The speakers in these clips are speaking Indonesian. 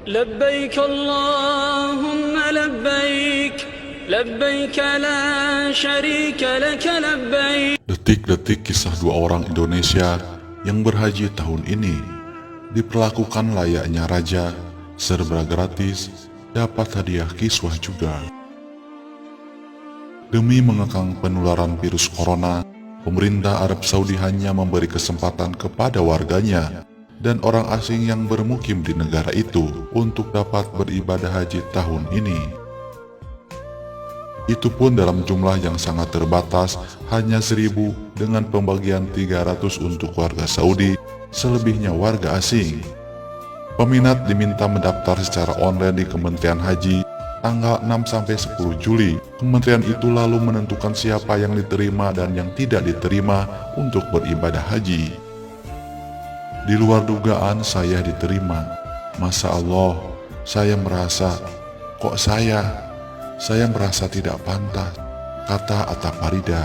لبيك اللهم لبيك لبيك لا شريك لك لبيك. Detik-detik kisah dua orang Indonesia yang berhaji tahun ini diperlakukan layaknya raja, serba gratis, dapat hadiah kiswah juga. Demi mengekang penularan virus corona, pemerintah Arab Saudi hanya memberi kesempatan kepada warganya dan orang asing yang bermukim di negara itu untuk dapat beribadah haji tahun ini. Itu pun dalam jumlah yang sangat terbatas, hanya 1.000 dengan pembagian 300 untuk warga Saudi, selebihnya warga asing. Peminat diminta mendaftar secara online di Kementerian Haji tanggal 6-10 Juli. Kementerian itu lalu menentukan siapa yang diterima dan yang tidak diterima untuk beribadah haji. Di luar dugaan saya diterima. Masya Allah, saya merasa, kok saya merasa tidak pantas, kata Atta Farida.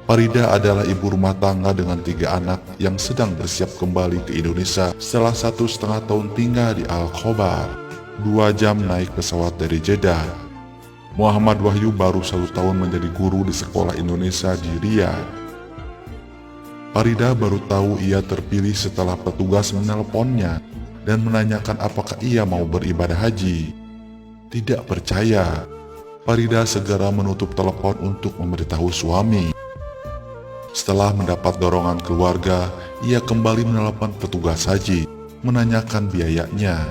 Farida adalah ibu rumah tangga dengan 3 anak yang sedang bersiap kembali ke Indonesia setelah 1,5 tahun tinggal di Al-Khobar, 2 jam naik pesawat dari Jeddah. Muhammad Wahyu baru 1 tahun menjadi guru di sekolah Indonesia di Riyadh. Farida baru tahu ia terpilih setelah petugas menelponnya dan menanyakan apakah ia mau beribadah haji. Tidak percaya, Farida segera menutup telepon untuk memberitahu suami. Setelah mendapat dorongan keluarga, ia kembali menelpon petugas haji, menanyakan biayanya.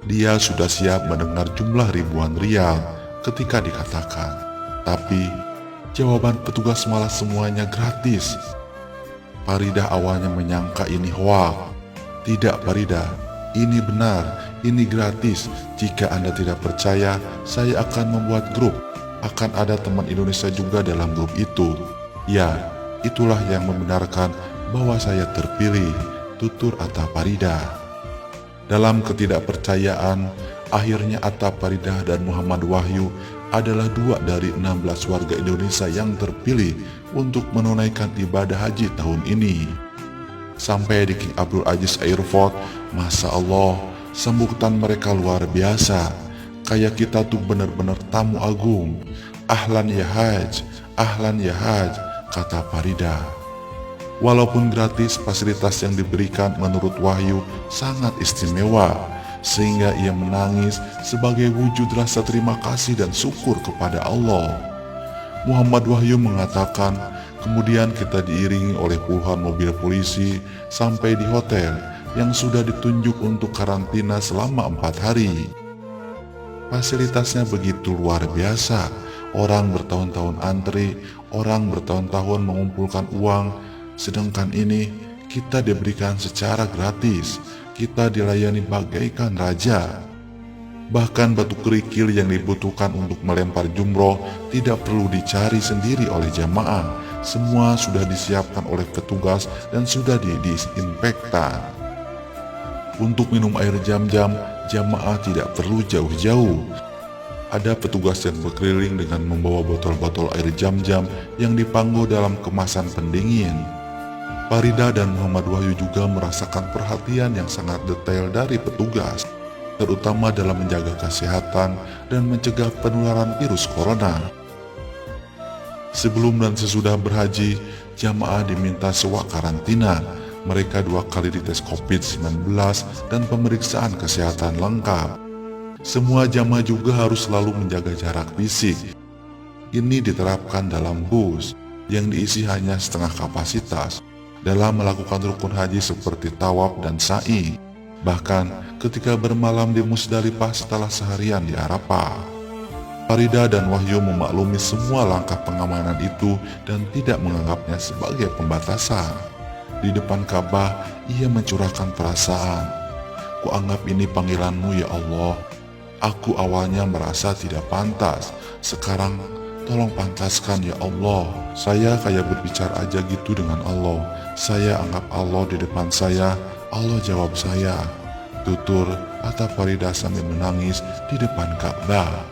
Dia sudah siap mendengar jumlah ribuan rial ketika dikatakan, tapi jawaban petugas malah semuanya gratis. Farida awalnya menyangka ini hoax. Tidak Farida, ini benar, ini gratis. Jika Anda tidak percaya, saya akan membuat grup. Akan ada teman Indonesia juga dalam grup itu. Ya, itulah yang membenarkan bahwa saya terpilih, tutur Atta Farida. Dalam ketidakpercayaan, akhirnya Atta Farida dan Muhammad Wahyu adalah 2 dari 16 warga Indonesia yang terpilih untuk menunaikan ibadah haji tahun ini. Sampai di King Abdul Aziz Airport, Masya Allah, sambutan mereka luar biasa. Kayak kita tuh benar-benar tamu agung. Ahlan ya haj, ahlan ya haj, kata Farida. Walaupun gratis, fasilitas yang diberikan menurut Wahyu sangat istimewa, sehingga ia menangis sebagai wujud rasa terima kasih dan syukur kepada Allah. Muhammad Wahyu mengatakan, kemudian kita diiringi oleh puluhan mobil polisi sampai di hotel yang sudah ditunjuk untuk karantina selama 4 hari. Fasilitasnya begitu luar biasa. Orang bertahun-tahun antri, orang bertahun-tahun mengumpulkan uang, sedangkan ini kita diberikan secara gratis. Kita dilayani bagaikan raja. Bahkan batu kerikil yang dibutuhkan untuk melempar jumroh tidak perlu dicari sendiri oleh jamaah. Semua sudah disiapkan oleh petugas dan sudah didisinfektan. Untuk minum air Zam-Zam, jamaah tidak perlu jauh-jauh. Ada petugas yang berkeliling dengan membawa botol-botol air Zam-Zam yang dipanggo dalam kemasan pendingin. Farida dan Muhammad Wahyu juga merasakan perhatian yang sangat detail dari petugas, terutama dalam menjaga kesehatan dan mencegah penularan virus corona. Sebelum dan sesudah berhaji, jamaah diminta sewa karantina. Mereka 2 kali dites COVID-19 dan pemeriksaan kesehatan lengkap. Semua jamaah juga harus selalu menjaga jarak fisik. Ini diterapkan dalam bus yang diisi hanya setengah kapasitas dalam melakukan rukun haji seperti tawaf dan sa'i. Bahkan ketika bermalam di Musdalifah setelah seharian di Arafah. Farida dan Wahyu memaklumi semua langkah pengamanan itu dan tidak menganggapnya sebagai pembatasan. Di depan Ka'bah, ia mencurahkan perasaan. Kuanggap ini panggilanmu ya Allah. Aku awalnya merasa tidak pantas. Sekarang tolong pantaskan ya Allah. Saya kayak berbicara aja gitu dengan Allah. Saya anggap Allah di depan saya. Allah jawab saya, tutur Atta Farida sambil menangis di depan Ka'bah.